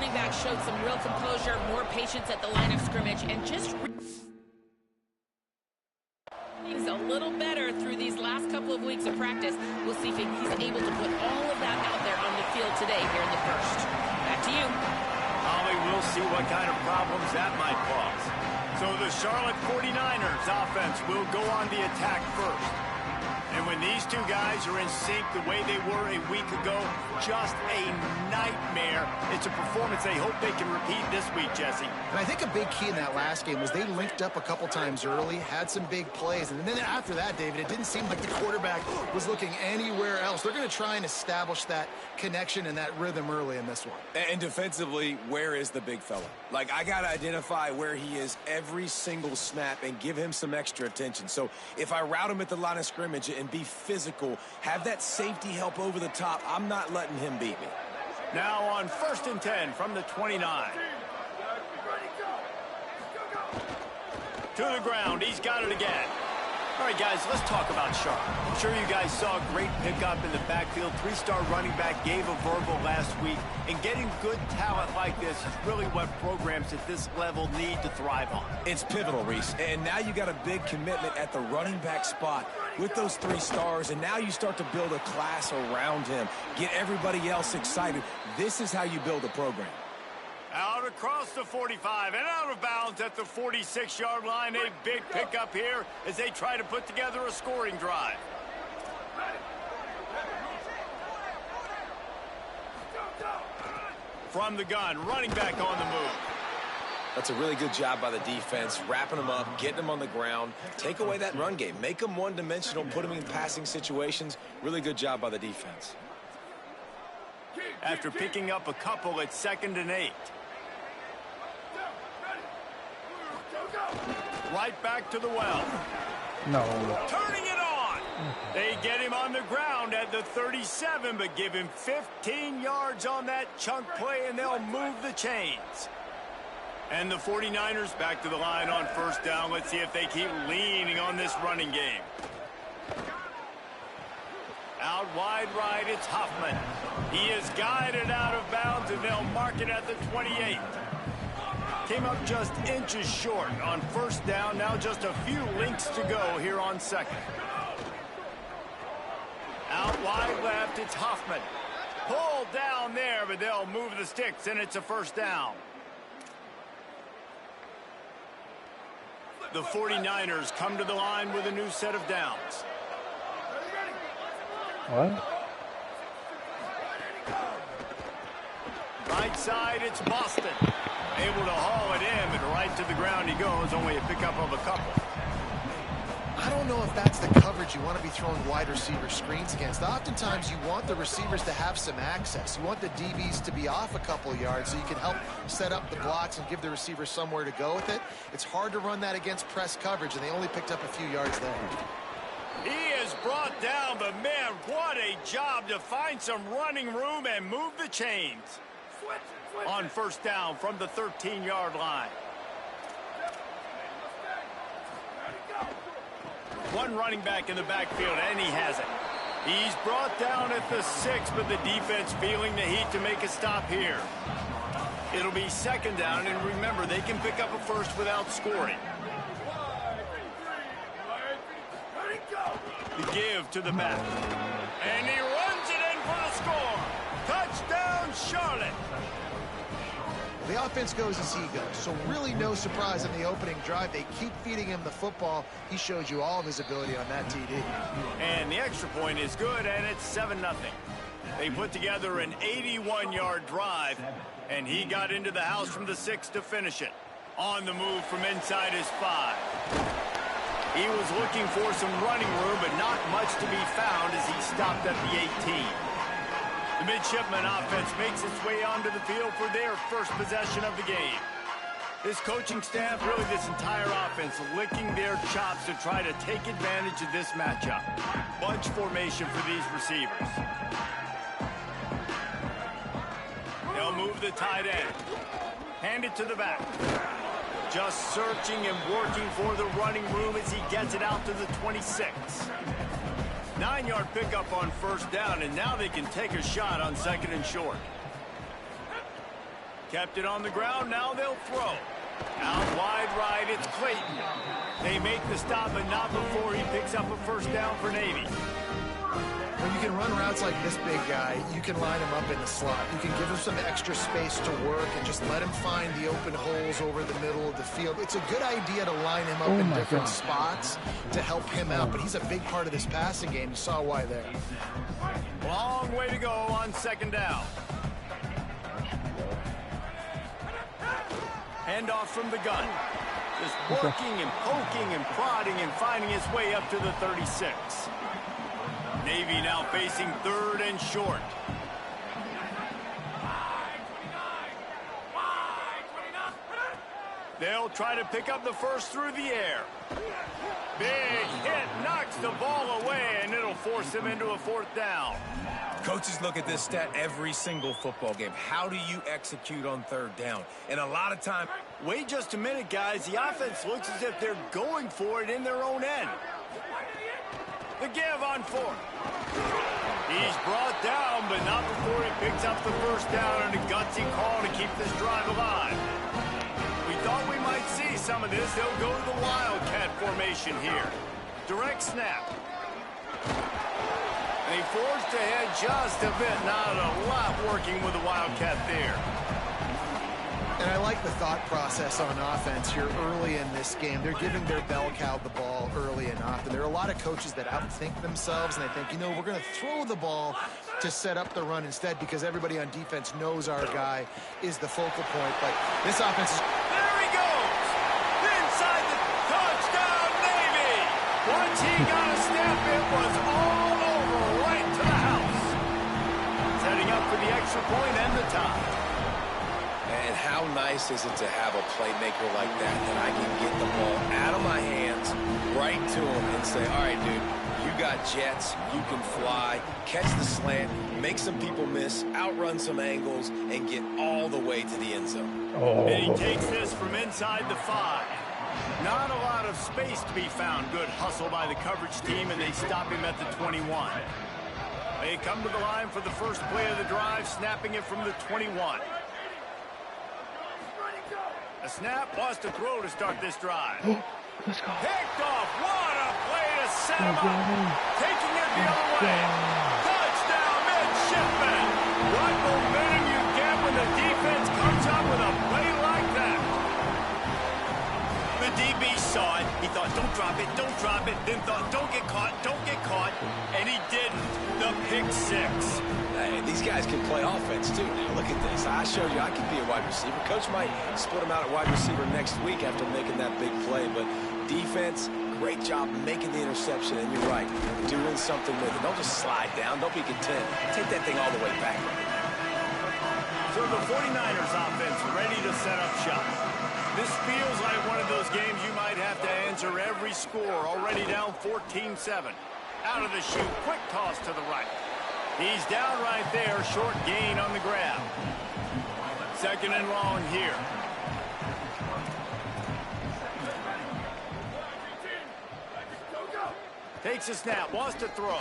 running back showed some real composure, more patience at the line of scrimmage, and just he's a little better through these last couple of weeks of practice. We'll see if he's able to put all of that out there on the field today here in the first. Back to you. Holly, we'll see what kind of problems that might cause. So the Charlotte 49ers offense will go on the attack first. And when these two guys are in sync the way they were a week ago, just a nightmare. It's a performance they hope they can repeat this week, Jesse. And I think a big key in that last game was they linked up a couple times early, had some big plays, and then after that, David, it didn't seem like the quarterback was looking anywhere else. They're going to try and establish that connection and that rhythm early in this one. And defensively, where is the big fella? Like, I got to identify where he is every single snap and give him some extra attention. So if I route him at the line of scrimmage and be physical, have that safety help over the top, I'm not letting him beat me. Now on 1st and 10 from the 29. To the ground, he's got it again. All right, guys, let's talk about Charlotte. I'm sure you guys saw a great pickup in the backfield. 3-star running back gave a verbal last week. And getting good talent like this is really what programs at this level need to thrive on. It's pivotal, Reese. And now you got a big commitment at the running back spot with those 3 stars. And now you start to build a class around him. Get everybody else excited. This is how you build a program. Out across the 45 and out of bounds at the 46-yard line. A big pickup here as they try to put together a scoring drive. From the gun, running back on the move. That's a really good job by the defense, wrapping them up, getting them on the ground. Take away that run game. Make them one-dimensional, put them in passing situations. Really good job by the defense. After picking up a couple at 2nd and 8. Right back to the well. No. Turning it on. They get him on the ground at the 37, but give him 15 yards on that chunk play, and they'll move the chains. And the 49ers back to the line on 1st down. Let's see if they keep leaning on this running game. Out wide right, it's Hoffman. He is guided out of bounds, and they'll mark it at the 28. Came up just inches short on 1st down. Now just a few links to go here on 2nd. Out wide left, it's Hoffman. Pulled down there, but they'll move the sticks, and it's a 1st down. The 49ers come to the line with a new set of downs. What? Right side, it's Boston. Able to haul it in, but right to the ground he goes. Only a pickup of a couple. I don't know if that's the coverage you want to be throwing wide receiver screens against. Oftentimes, you want the receivers to have some access. You want the DBs to be off a couple yards so you can help set up the blocks and give the receiver somewhere to go with it. It's hard to run that against press coverage, and they only picked up a few yards there. He is brought down, but man, what a job to find some running room and move the chains. On 1st down from the 13-yard line. One running back in the backfield, and he has it. He's brought down at the 6, but the defense feeling the heat to make a stop here. It'll be 2nd down, and remember, they can pick up a 1st without scoring. The give to the back. And he runs it in for the score. Touchdown, Charlotte. The offense goes as he goes, so really no surprise in the opening drive. They keep feeding him the football. He showed you all of his ability on that TD. And the extra point is good, and it's 7-0. They put together an 81-yard drive, and he got into the house from the 6 to finish it. On the move from inside his 5. He was looking for some running room, but not much to be found as he stopped at the 18. The midshipman offense makes its way onto the field for their first possession of the game. This coaching staff, really this entire offense, licking their chops to try to take advantage of this matchup. Bunch formation for these receivers. They'll move the tight end. Hand it to the back. Just searching and working for the running room as he gets it out to the 26. 9-yard pickup on 1st down, and now they can take a shot on 2nd and short. Kept it on the ground. Now they'll throw. Out wide right, it's Clayton. They make the stop, but not before he picks up a first down for Navy. When you can run routes like this big guy, you can line him up in the slot. You can give him some extra space to work and just let him find the open holes over the middle of the field. It's a good idea to line him up in different spots to help him out, but he's a big part of this passing game. You saw why there. Long way to go on second down. Handoff from the gun. Just working and poking and prodding and finding his way up to the 36. Navy now facing third and short. They'll try to pick up the first through the air. Big hit, knocks the ball away, and it'll force him into a fourth down. Coaches look at this stat every single football game. How do you execute on third down? And a lot of time... Wait just a minute, guys. The offense looks as if they're going for it in their own end. The give on fourth. He's brought down, but not before he picks up the first down and a gutsy call to keep this drive alive. We thought we might see some of this. They'll go to the Wildcat formation here. Direct snap. They forced ahead just a bit. Not a lot working with the Wildcat there. And I like the thought process on offense here early in this game. They're giving their bell cow the ball early and often. There are a lot of coaches that outthink themselves, and they think, you know, we're going to throw the ball to set up the run instead because everybody on defense knows our guy is the focal point. But this offense is... There he goes! Inside the touchdown, Navy! Once he got a step, it was all over right to the house. Setting up for the extra point and the tie. And how nice is it to have a playmaker like that I can get the ball out of my hands right to him and say, all right, dude, you got jets, you can fly, catch the slant, make some people miss, outrun some angles, and get all the way to the end zone. And he takes this from inside the 5. Not a lot of space to be found. Good hustle by the coverage team, and they stop him at the 21. They come to the line for the first play of the drive, snapping it from the 21. A snap, lost a throw to start this drive. Let's go. Picked off. What a play to set him up. Taking it the other way. Touchdown, midshipman. What momentum you get when the defense comes up with a play like that. The DB saw it. He thought, don't drop it, don't drop it. Then thought, don't get caught, don't get caught. And he didn't. The pick 6. Hey, these guys can play offense, too. Now, look at this. I showed you I can be a wide receiver. Coach might split him out at wide receiver next week after making that big play. But defense, great job making the interception. And you're right, doing something with it. Don't just slide down. Don't be content. Take that thing all the way back. So the 49ers offense ready to set up shop. This feels like one of those games you might have to answer every score. Already down 14-7. Out of the chute, quick toss to the right. He's down right there, short gain on the grab. Second and long here. Takes a snap, wants to throw.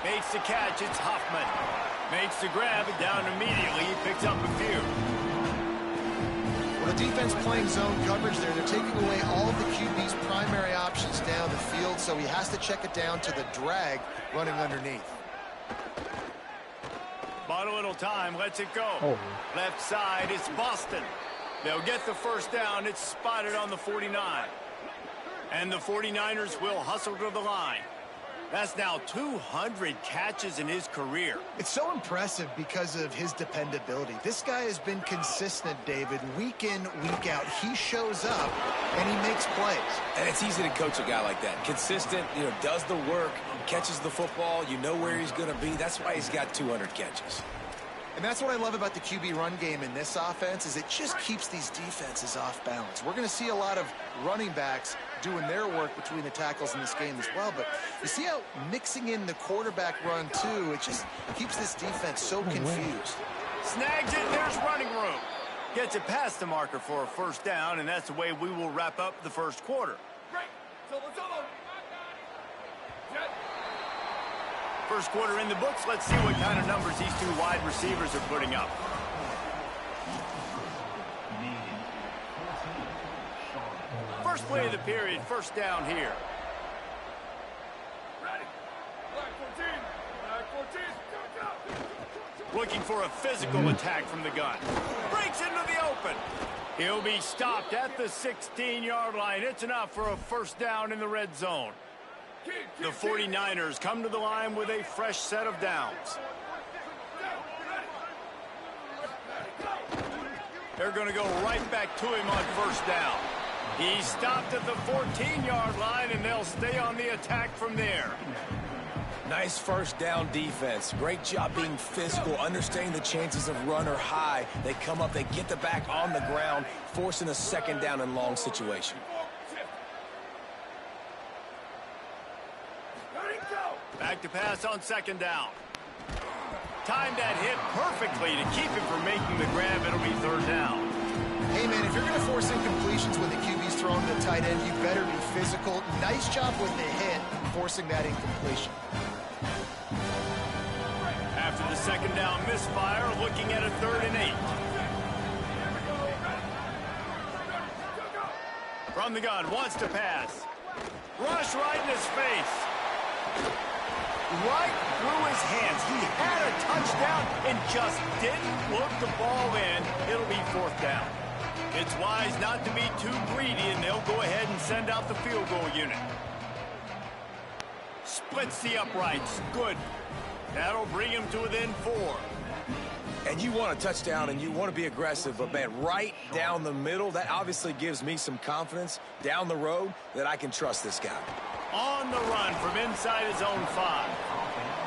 Makes the catch, it's Huffman. Makes the grab, and down immediately, he picks up a few. Well, the defense playing zone coverage there. They're taking away all of the QB's primary options down the field, so he has to check it down to the drag running underneath. Bought a little time, lets it go. Left side, it's Boston. They'll get the first down. It's spotted on the 49. And the 49ers will hustle to the line. That's now 200 catches in his career. It's so impressive because of his dependability. This guy has been consistent, David, week in, week out. He shows up, and he makes plays. And it's easy to coach a guy like that. Consistent, does the work, catches the football, you know where he's going to be. That's why he's got 200 catches. And that's what I love about the QB run game in this offense is it just keeps these defenses off balance. We're going to see a lot of running backs doing their work between the tackles in this game as well. But you see how mixing in the quarterback run, too, it just keeps this defense so confused. Snags it, there's running room. Gets it past the marker for a first down, and that's the way we will wrap up the first quarter. First quarter in the books. Let's see what kind of numbers these two wide receivers are putting up. First play of the period, first down here. Looking for a physical attack from the gun. Breaks into the open. He'll be stopped at the 16-yard line. It's enough for a first down in the red zone. The 49ers come to the line with a fresh set of downs. They're going to go right back to him on first down. He stopped at the 14-yard line, and they'll stay on the attack from there. Nice first down defense. Great job being physical, understanding the chances of run are high. They come up, they get the back on the ground, forcing a second down and long situation. Back to pass on second down. Timed that hit perfectly to keep him from making the grab. It'll be third down. Hey, man, if you're going to force incompletions when the QB's throwing to the tight end, you better be physical. Nice job with the hit, forcing that incompletion. After the second down misfire, looking at a 3rd and 8. From the gun, wants to pass. Rush right in his face. Right through his hands. He had a touchdown and just didn't look the ball in. It'll be fourth down. It's wise not to be too greedy, and they'll go ahead and send out the field goal unit. Splits the uprights. Good. That'll bring him to within 4. And you want a touchdown and you want to be aggressive, but, man, right down the middle, that obviously gives me some confidence down the road that I can trust this guy. On the run from inside his own 5.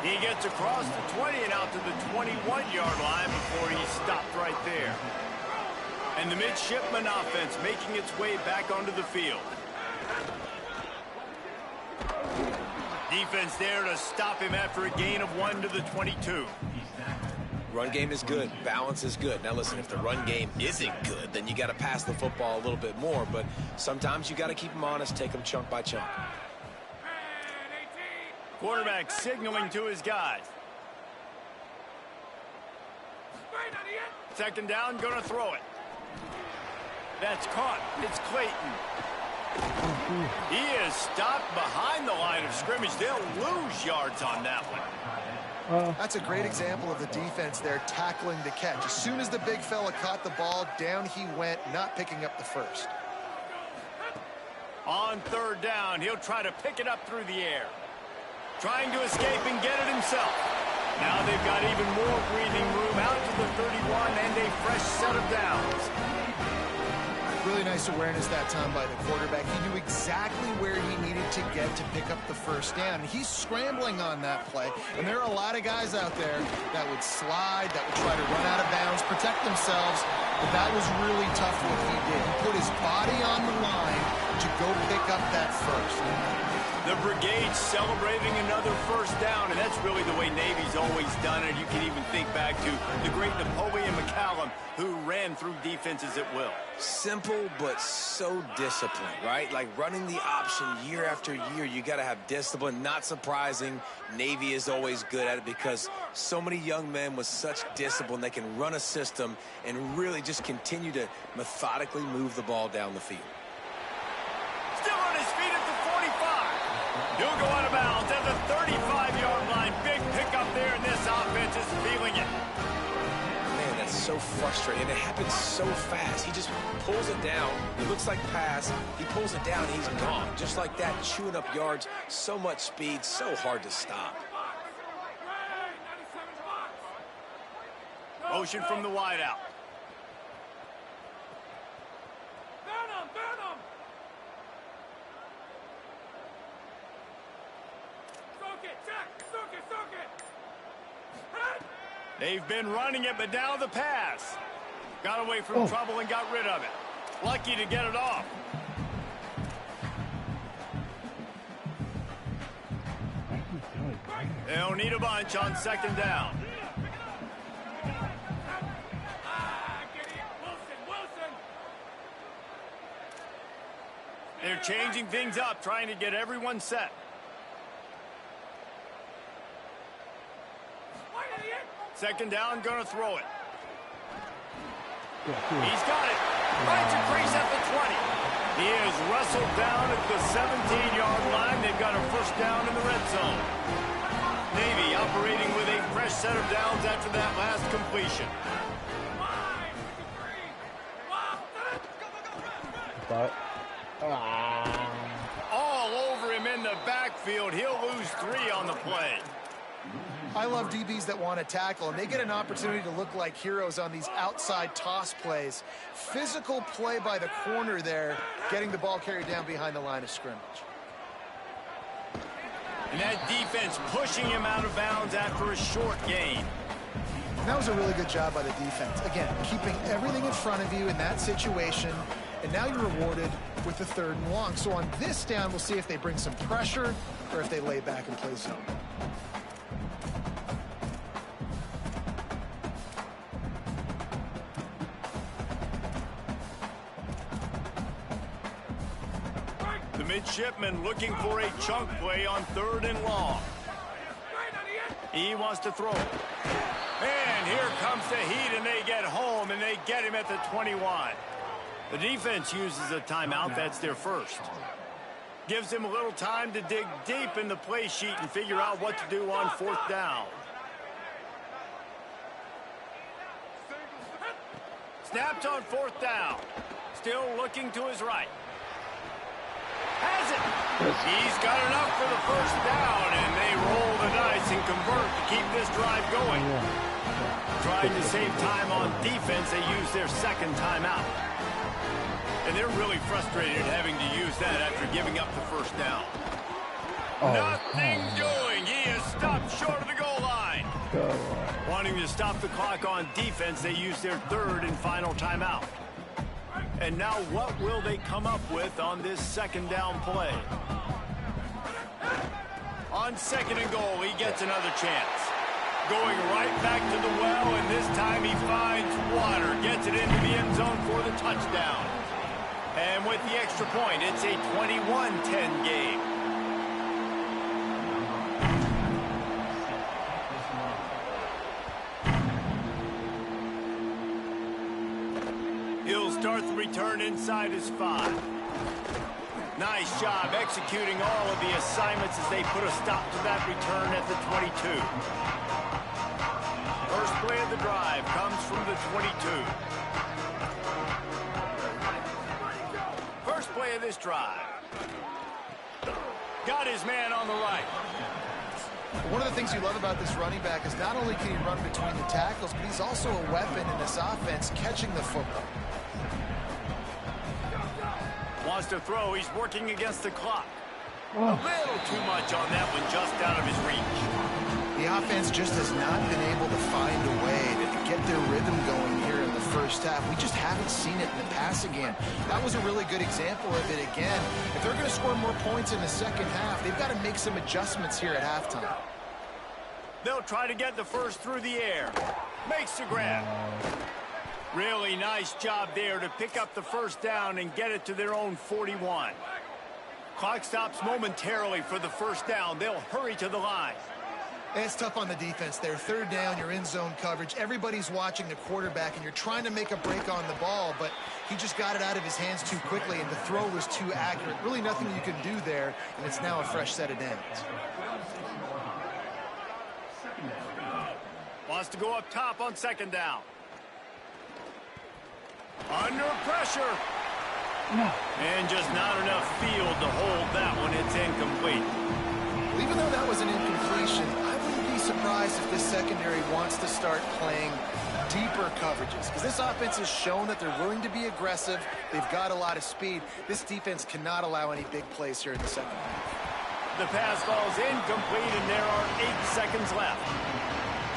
He gets across the 20 and out to the 21-yard line before he stopped right there. And the midshipman offense making its way back onto the field. Defense there to stop him after a gain of 1 to the 22. Run game is good. Balance is good. Now, listen, if the run game isn't good, then you got to pass the football a little bit more. But sometimes you got to keep them honest, take them chunk by chunk. Quarterback signaling to his guys. Second down, going to throw it. That's caught. It's Clayton. He is stopped behind the line of scrimmage. They'll lose yards on that one. That's a great example of the defense there tackling the catch. As soon as the big fella caught the ball, down he went, not picking up the first. On third down, he'll try to pick it up through the air. Trying to escape and get it himself. Now they've got even more breathing room out to the 31 and a fresh set of downs. Really nice awareness that time by the quarterback. He knew exactly where he needed to get to pick up the first down. He's scrambling on that play, and there are a lot of guys out there that would slide, that would try to run out of bounds, protect themselves, but that was really tough what he did. He put his body on the line to go pick up that first. The brigade celebrating another first down, and that's really the way Navy's always done it. You can even think back to the great Napoleon McCallum, who ran through defenses at will. Simple, but so disciplined, right? Like running the option year after year, you got to have discipline. Not surprising, Navy is always good at it because so many young men with such discipline, they can run a system and really just continue to methodically move the ball down the field. Still on his feet at the 45. He'll go out of bounds at the 35-yard line. Big pickup there, and this offense is feeling it. Man, that's so frustrating. And it happens so fast. He just pulls it down. It looks like pass. He pulls it down, and he's gone. Just like that, chewing up yards. So much speed, so hard to stop. Motion from the wideout. They've been running it, but now the pass. Got away from trouble and got rid of it. Lucky to get it off. They'll need a bunch on second down. They're changing things up, trying to get everyone set. Second down, gonna throw it. He's got it. Finds a crease at the 20. He is wrestled down at the 17-yard line. They've got a first down in the red zone. Navy operating with a fresh set of downs after that last completion. All over him in the backfield. He'll lose 3 on the play. I love DBs that want to tackle, and they get an opportunity to look like heroes on these outside toss plays. Physical play by the corner there, getting the ball carried down behind the line of scrimmage. And that defense pushing him out of bounds after a short gain. And that was a really good job by the defense. Again, keeping everything in front of you in that situation, and now you're rewarded with the 3rd and long. So on this down, we'll see if they bring some pressure or if they lay back and play zone. The midshipman looking for a chunk play on 3rd and long. He wants to throw. And here comes the heat, and they get home, and they get him at the 21. The defense uses a timeout. That's their first. Gives him a little time to dig deep in the play sheet and figure out what to do on 4th down. Snapped on 4th down. Still looking to his right. Has it. He's got enough for the first down, and they roll the dice and convert to keep this drive going. Trying to save time on defense, they use their 2nd timeout. And they're really frustrated having to use that after giving up the first down. Nothing doing. He is stopped short of the goal line. Wanting to stop the clock on defense, they use their 3rd and final timeout. And now what will they come up with on this 2nd down play? On 2nd and goal, he gets another chance. Going right back to the well, and this time he finds water. Gets it into the end zone for the touchdown. And with the extra point, it's a 21-10 game. He'll start the return inside his 5. Nice job executing all of the assignments as they put a stop to that return at the 22. First play of the drive comes from the 22. First play of this drive. Got his man on the right. One of the things you love about this running back is not only can he run between the tackles, but he's also a weapon in this offense, catching the football. Wants to throw. He's working against the clock. A little too much on that one, just out of his reach. The offense just has not been able to find a way to get their rhythm going here in the first half. We just haven't seen it in the passing game. That was a really good example of it again. If they're going to score more points in the second half, they've got to make some adjustments here at halftime. They'll try to get the first through the air. Makes the grab. Really nice job there to pick up the first down and get it to their own 41. Clock stops momentarily for the first down. They'll hurry to the line. And it's tough on the defense there. 3rd down, you're in zone coverage. Everybody's watching the quarterback, and you're trying to make a break on the ball, but he just got it out of his hands too quickly, and the throw was too accurate. Really nothing you can do there, and it's now a fresh set of downs. Wants to go up top on 2nd down. Under pressure. And just not enough field to hold that one. It's incomplete. Well, even though that was an incompletion, I wouldn't be surprised if this secondary wants to start playing deeper coverages, because this offense has shown that they're willing to be aggressive. They've got a lot of speed. This defense cannot allow any big plays here in the second half. The pass falls incomplete, and there are 8 seconds left.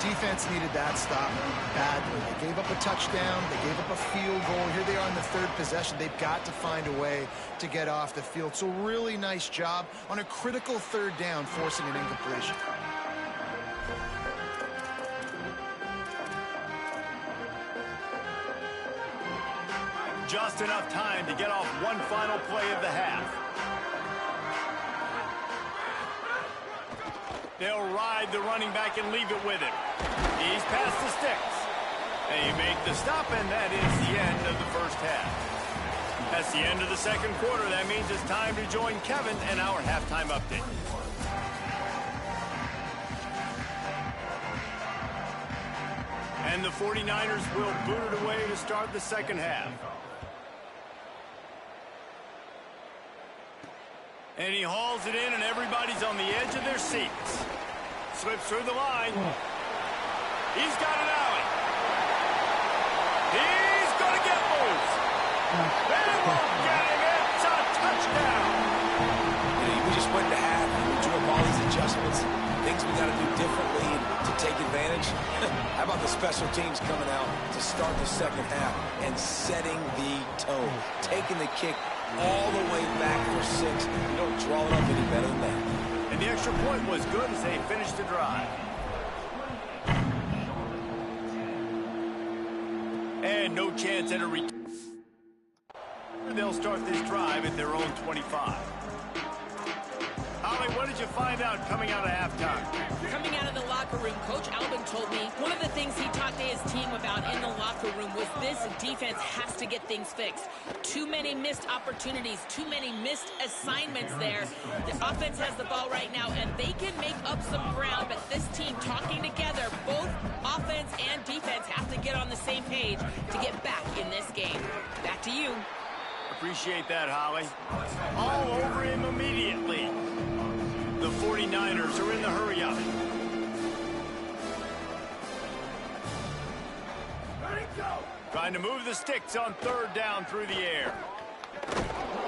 Defense needed that stop badly. They gave up a touchdown. They gave up a field goal. Here they are in the 3rd possession. They've got to find a way to get off the field. So really nice job on a critical 3rd down, forcing an incompletion. Just enough time to get off one final play of the half. They'll ride the running back and leave it with him. He's past the sticks. They make the stop, and that is the end of the first half. That's the end of the second quarter. That means it's time to join Kevin and our halftime update. And the 49ers will boot it away to start the second half. And he hauls it in, and everybody's on the edge of their seats. Slips through the line. He's got it out. He's going to get loose. They won't get him. It's a touchdown. We just went to half. We drew up all these adjustments, things we got to do differently to take advantage. How about the special teams coming out to start the second half and setting the tone, taking the kick all the way back for 6. You don't draw it up any better than that. And the extra point was good as they finished the drive. And no chance at a return. They'll start this drive at their own 25. Holly, what did you find out coming out of halftime? Coming out of the locker room, Coach Albin told me one of the things he talked to his team about in the locker room was this defense has to get things fixed. Too many missed opportunities, too many missed assignments there. The offense has the ball right now, and they can make up some ground, but this team talking together, both offense and defense have to get on the same page to get back in this game. Back to you. Appreciate that, Holly. All over him immediately. The 49ers are in the hurry-up. Trying to move the sticks on third down through the air.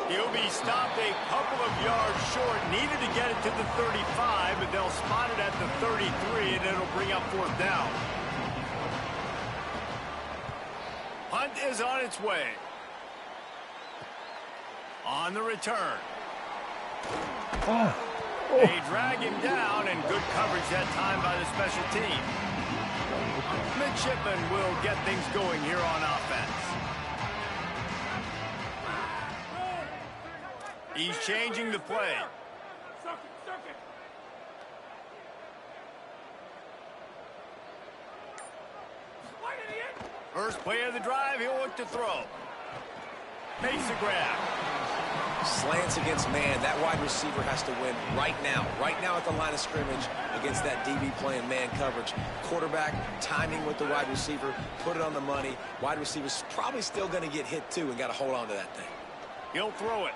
He'll be stopped a couple of yards short. Needed to get it to the 35, but they'll spot it at the 33, and it'll bring up fourth down. Punt is on its way. On the return. They drag him down, and good coverage that time by the special team. Midshipman will get things going here on offense. He's changing the play. First play of the drive, he'll look to throw. Makes the grab. Slants against man. That wide receiver has to win right now. Right now at the line of scrimmage against that DB playing man coverage. Quarterback timing with the wide receiver. Put it on the money. Wide receiver's probably still going to get hit too and got to hold on to that thing. He'll throw it.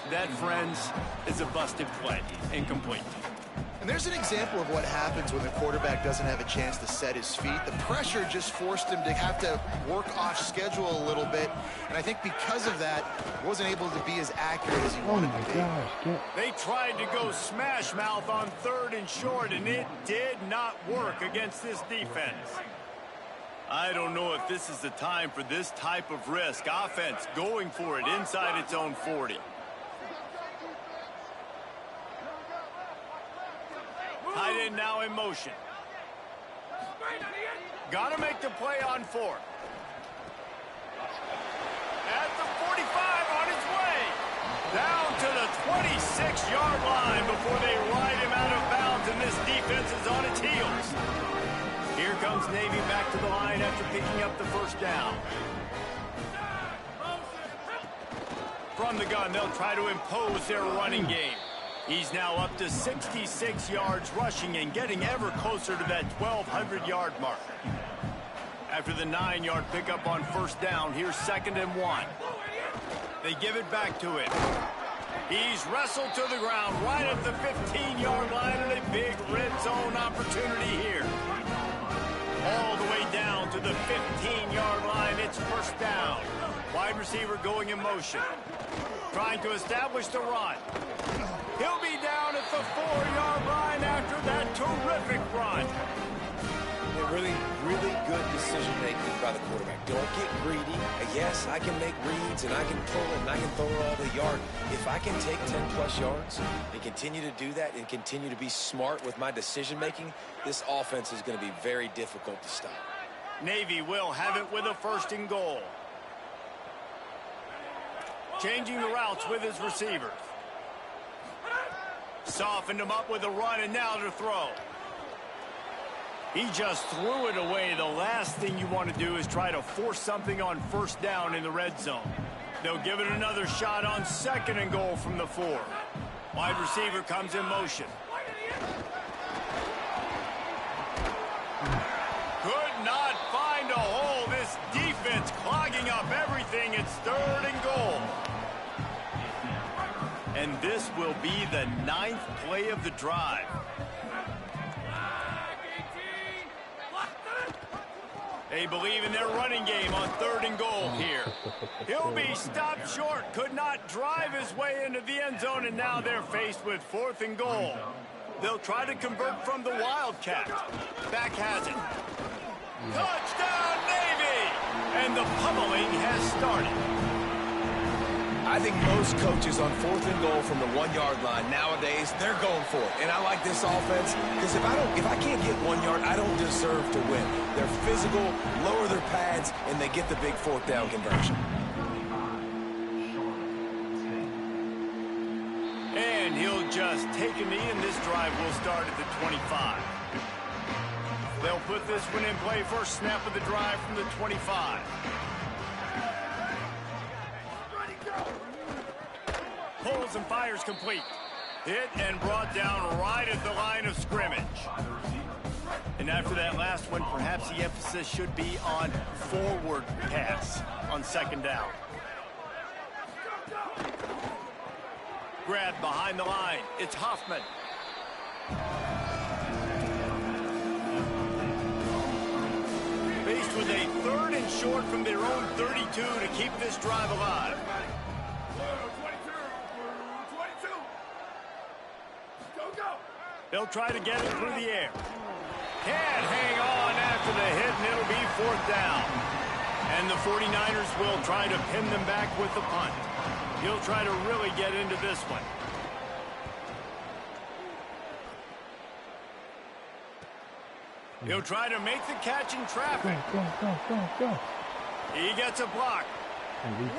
That, friends, is a busted play. Incomplete. And there's an example of what happens when the quarterback doesn't have a chance to set his feet. The pressure just forced him to have to work off schedule a little bit. And I think because of that, wasn't able to be as accurate as he wanted to be. They tried to go smash mouth on third and short, and it did not work against this defense. I don't know if this is the time for this type of risk. Offense going for it inside its own 40. Tight end now in motion. Got to make the play on fourth. At the 45 on his way. Down to the 26-yard line before they ride him out of bounds, and this defense is on its heels. Here comes Navy back to the line after picking up the first down. From the gun, they'll try to impose their running game. He's now up to 66 yards rushing and getting ever closer to that 1,200-yard mark. After the 9-yard pickup on first down, here's 2nd and 1. They give it back to him. He's wrestled to the ground right at the 15-yard line, and a big red zone opportunity here. All the way down to the 15-yard line. It's first down. Wide receiver going in motion. Trying to establish the run. He'll be down at the 4-yard line after that terrific run. Really, really good decision-making by the quarterback. Don't get greedy. Yes, I can make reads, and I can pull it, and I can throw it all the yard. If I can take 10-plus yards and continue to do that and continue to be smart with my decision-making, this offense is going to be very difficult to stop. Navy will have it with a 1st and goal. Changing the routes with his receivers. Softened him up with a run, and now to throw. He just threw it away. The last thing you want to do is try to force something on first down in the red zone. They'll give it another shot on 2nd and goal from the 4. Wide receiver comes in motion. Could not find a hole. This defense clogging up everything. It's 3rd and goal. And this will be the 9th play of the drive. They believe in their running game on 3rd and goal here. He'll be stopped short. Could not drive his way into the end zone, and now they're faced with 4th and goal. They'll try to convert from the Wildcat. Back has it. Touchdown, Navy! And the pummeling has started. I think most coaches on 4th and goal from the 1-yard line nowadays, they're going for it. And I like this offense because if I can't get 1 yard, I don't deserve to win. They're physical, lower their pads, and they get the big 4th down conversion. And he'll just take a knee, and this drive will start at the 25. They'll put this one in play. First snap of the drive from the 25. Pulls and fires complete. Hit and brought down right at the line of scrimmage. And after that last one, perhaps the emphasis should be on forward pass on 2nd down. Grab behind the line. It's Hoffman. Faced with a 3rd and short from their own 32 to keep this drive alive. They'll try to get it through the air. Can't hang on after the hit, and it'll be 4th down. And the 49ers will try to pin them back with the punt. He'll try to really get into this one. He'll try to make the catch in traffic. Go. He gets a block.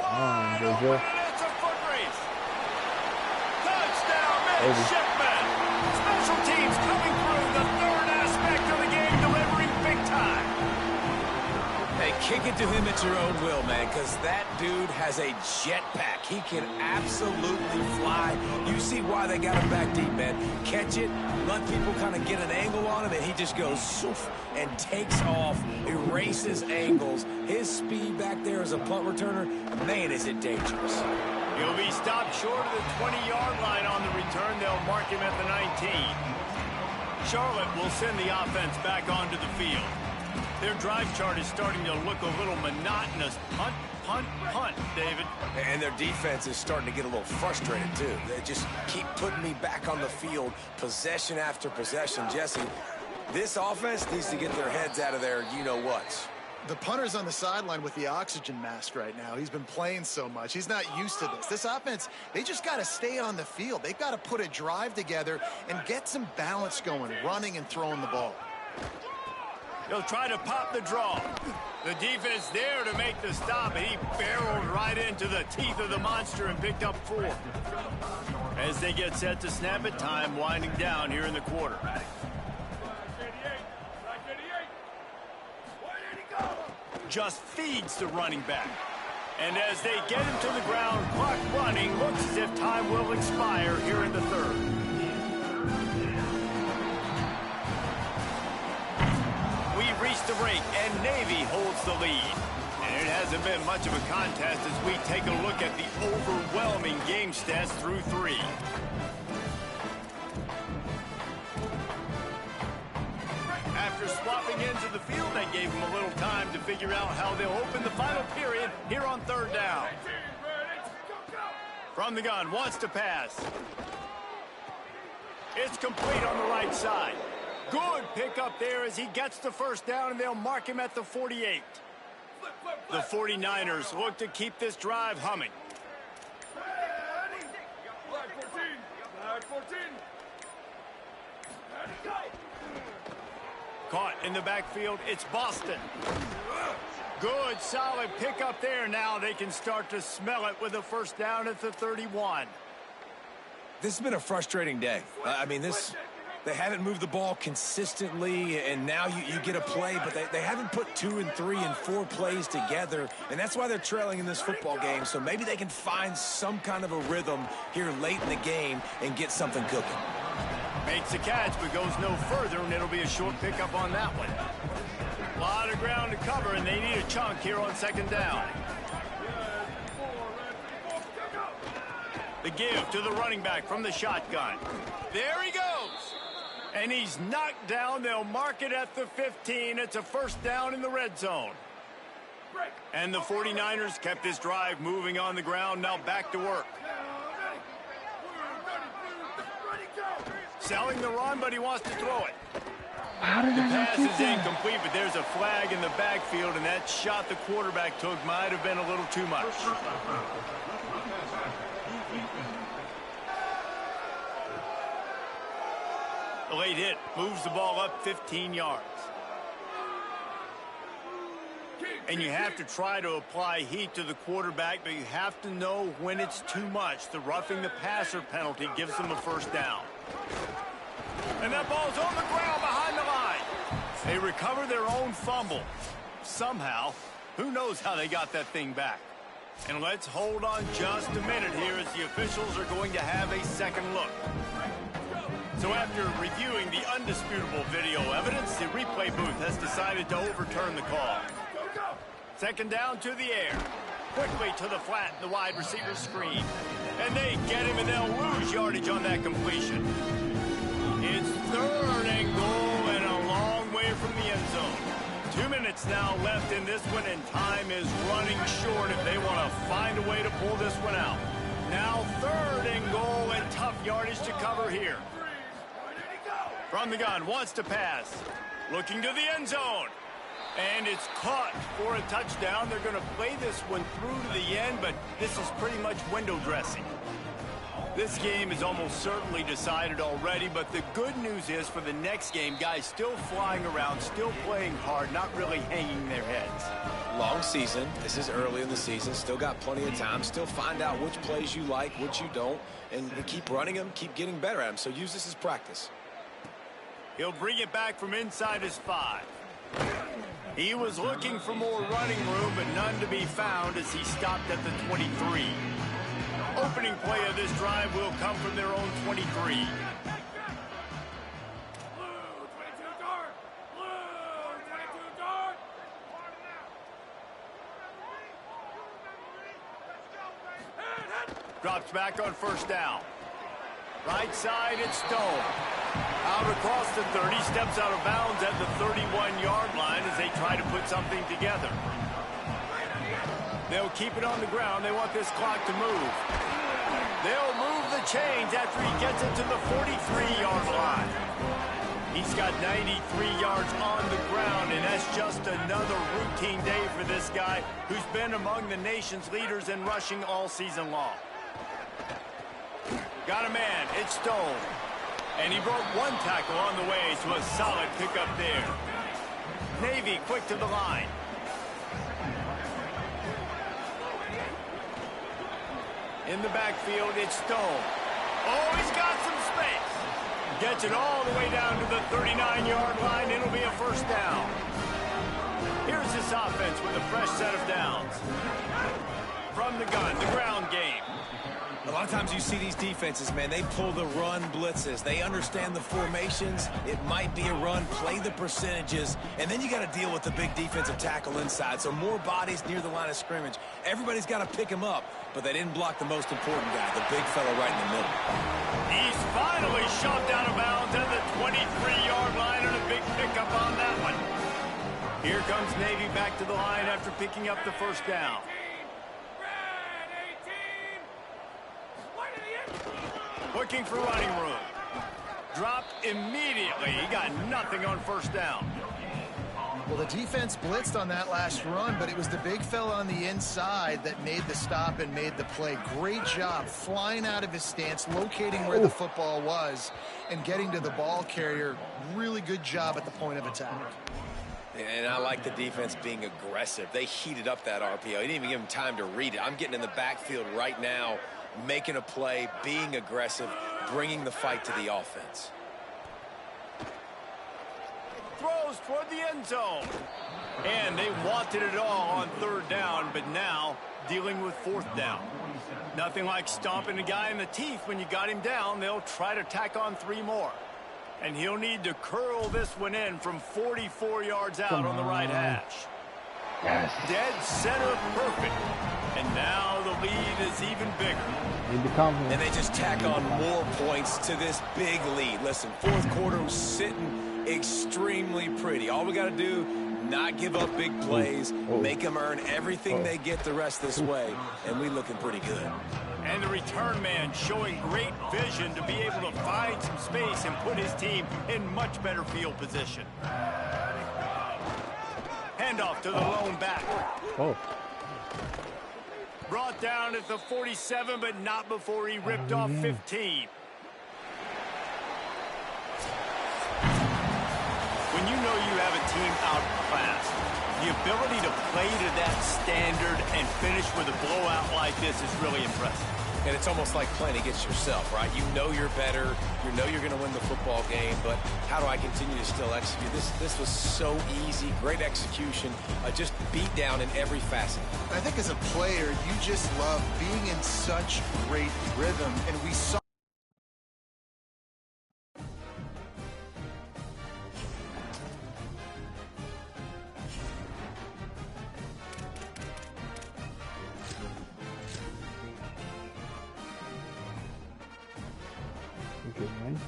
Wide open, and it's a foot race. Touchdown, Midshipman. Special teams coming through, the 3rd aspect of the game, delivering big time. Hey, kick it to him at your own will, man, because that dude has a jetpack. He can absolutely fly. You see why they got him back deep, man. Catch it, let people kind of get an angle on him, and he just goes soof and takes off, erases angles. His speed back there as a punt returner, man, is it dangerous. He'll be stopped short of the 20-yard line on the return. They'll mark him at the 19. Charlotte will send the offense back onto the field. Their drive chart is starting to look a little monotonous. Punt, punt, punt, David. And their defense is starting to get a little frustrated, too. They just keep putting me back on the field, possession after possession. Jesse, this offense needs to get their heads out of their you-know-whats. The punter's on the sideline with the oxygen mask right now. He's been playing so much. He's not used to this. This offense, they just got to stay on the field. They've got to put a drive together and get some balance going, running and throwing the ball. He'll try to pop the draw. The defense there to make the stop, and he barreled right into the teeth of the monster and picked up 4. As they get set to snap it, time winding down here in the quarter. Just feeds the running back. And as they get him to the ground, clock running, looks as if time will expire here in the 3rd. We reach the break, and Navy holds the lead. And it hasn't been much of a contest as we take a look at the overwhelming game stats through 3. After swapping into the field, that gave them a little time to figure out how they'll open the final period here on 3rd down. From the gun, wants to pass. It's complete on the right side. Good pickup there as he gets the 1st down, and they'll mark him at the 48. The 49ers look to keep this drive humming. Caught in the backfield, it's Boston. Good, solid pickup there. Now they can start to smell it with a 1st down at the 31. This has been a frustrating day. I mean, this They haven't moved the ball consistently, and now you get a play, but they haven't put 2 and 3 and 4 plays together, and that's why they're trailing in this football game. So maybe they can find some kind of a rhythm here late in the game and get something cooking. Makes a catch, but goes no further, and it'll be a short pickup on that one. A lot of ground to cover, and they need a chunk here on second down. The give to the running back from the shotgun. There he goes. And he's knocked down. They'll mark it at the 15. It's a first down in the red zone. And the 49ers kept this drive moving on the ground. Now back to work. Selling the run, but he wants to throw it. How did The I not pass get is that? incomplete, but there's a flag in the backfield, and that shot the quarterback took might have been a little too much. The late hit moves the ball up 15 yards. And you have to try to apply heat to the quarterback, but you have to know when it's too much. The roughing the passer penalty gives them a first down. And that ball's on the ground behind the line. They recover their own fumble. Somehow, who knows how they got that thing back. And let's hold on just a minute here as the officials are going to have a second look. So after reviewing the undisputable video evidence, the replay booth has decided to overturn the call. Second down to the air. Quickly to the flat, the wide receiver screen. And they get him, and they'll lose yardage on that completion. It's third and goal and a long way from the end zone. 2 minutes now left in this one, and time is running short if they want to find a way to pull this one out. Now third and goal and tough yardage to cover here. From the gun, wants to pass. Looking to the end zone. And it's caught for a touchdown. They're going to play this one through to the end, but this is pretty much window dressing. This game is almost certainly decided already, but the good news is for the next game, guys still flying around, still playing hard, not really hanging their heads. Long season. This is early in the season. Still got plenty of time. Still find out which plays you like, which you don't, and keep running them, keep getting better at them. So use this as practice. He'll bring it back from inside his 5. He was looking for more running room, but none to be found as he stopped at the 23. Opening play of this drive will come from their own 23. Drops back on first down. Right side, it's Stone. Out across the 30, steps out of bounds at the 31-yard line as they try to put something together. They'll keep it on the ground. They want this clock to move. They'll move the chains after he gets it to the 43-yard line. He's got 93 yards on the ground, and that's just another routine day for this guy who's been among the nation's leaders in rushing all season long. Got a man. It's Stone. And he broke one tackle on the way to a solid pickup there. Navy quick to the line. In the backfield, it's Stone. Oh, he's got some space. Gets it all the way down to the 39-yard line. It'll be a first down. Here's this offense with a fresh set of downs. From the gun, the ground game. A lot of times you see these defenses, man, they pull the run blitzes. They understand the formations. It might be a run, play the percentages, and then you got to deal with the big defensive tackle inside. So more bodies near the line of scrimmage. Everybody's got to pick him up, but they didn't block the most important guy, the big fella right in the middle. He's finally shoved out of bounds at the 23-yard line, and a big pickup on that one. Here comes Navy back to the line after picking up the first down. Looking for running room. Dropped immediately. He got nothing on first down. Well, the defense blitzed on that last run, but it was the big fella on the inside that made the stop and made the play. Great job flying out of his stance, locating where the football was, and getting to the ball carrier. Really good job at the point of attack. And I like the defense being aggressive. They heated up that RPO. He didn't even give him time to read it. I'm getting in the backfield right now, making a play, being aggressive, bringing the fight to the offense. goes toward the end zone. And they wanted it all on third down, but now dealing with fourth down. Nothing like stomping a guy in the teeth when you got him down. They'll try to tack on 3 more. And he'll need to curl this one in from 44 yards out on the right hash. Yes. Dead center perfect. And now the lead is even bigger. And they just tack on more points to this big lead. Listen, fourth quarter was sitting extremely pretty. All we got to do, not give up big plays, make them earn everything they get the rest this way, and we looking pretty good. And the return man showing great vision to be able to find some space and put his team in much better field position. Handoff to the lone back. Brought down at the 47, but not before he ripped off 15. When you know you have a team outclassed, the ability to play to that standard and finish with a blowout like this is really impressive. And it's almost like playing against yourself, right? You know you're better. You know you're going to win the football game, but how do I continue to still execute? This was so easy, great execution, just beat down in every facet. I think as a player, you just love being in such great rhythm, and we saw Good, man.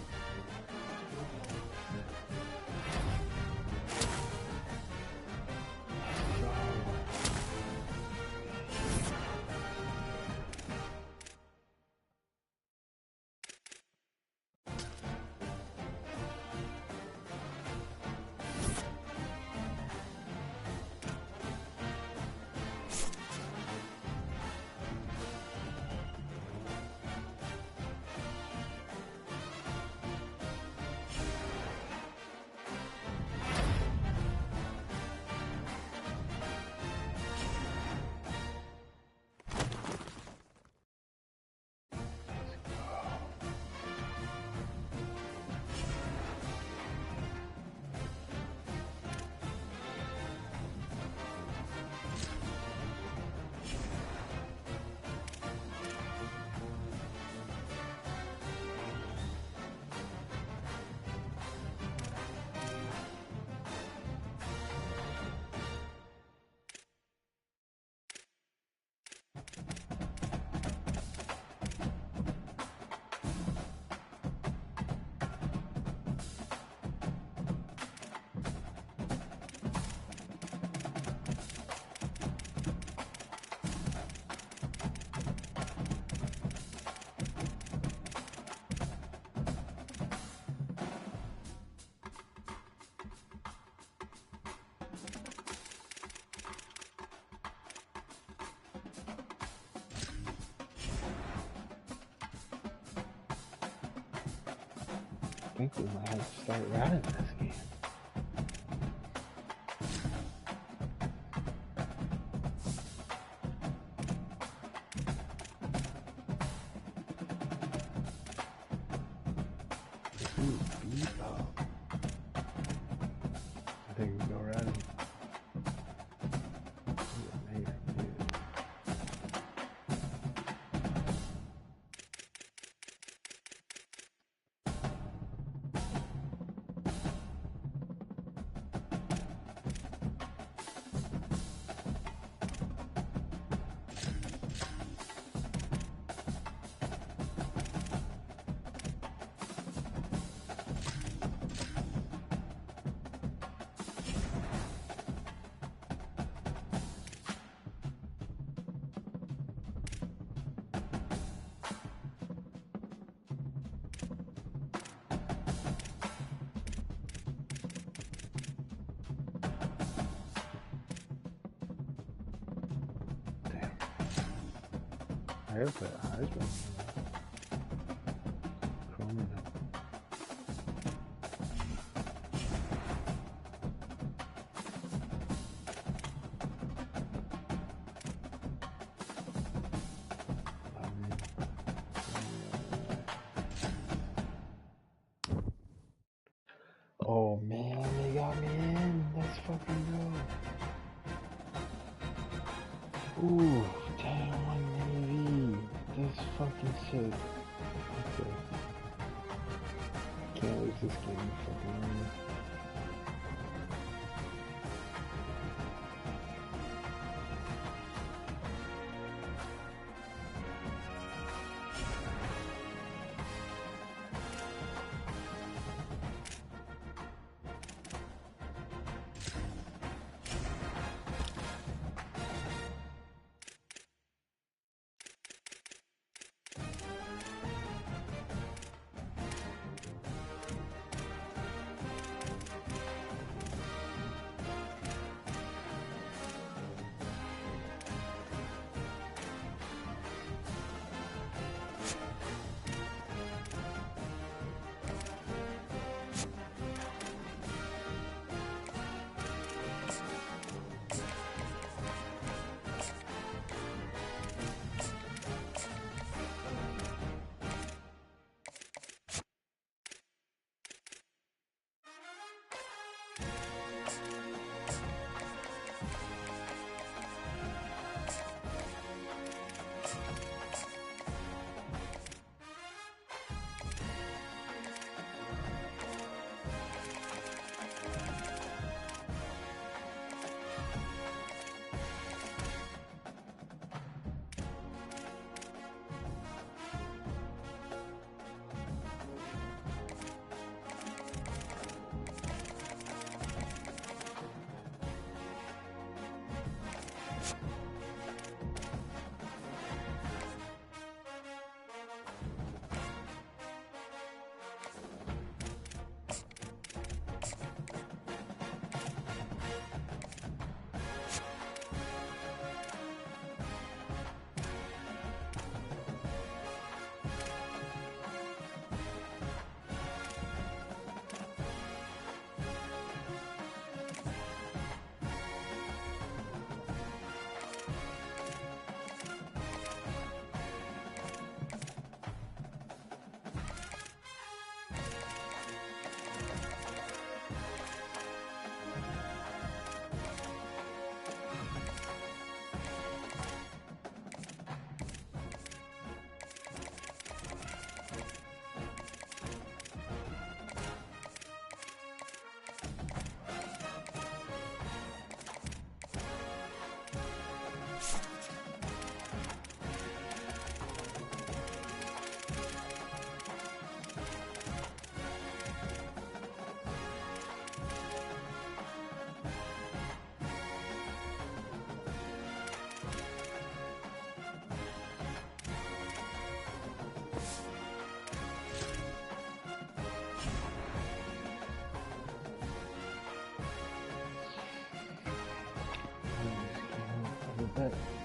I think we might have to start riding this game. I think we can go riding. I have that Heisman. Chrono. Oh man, they got me in. Let's fucking go. Ooh, damn, one Navy. That's fucking sick. Okay. Can't lose this game. Fucking. Bet.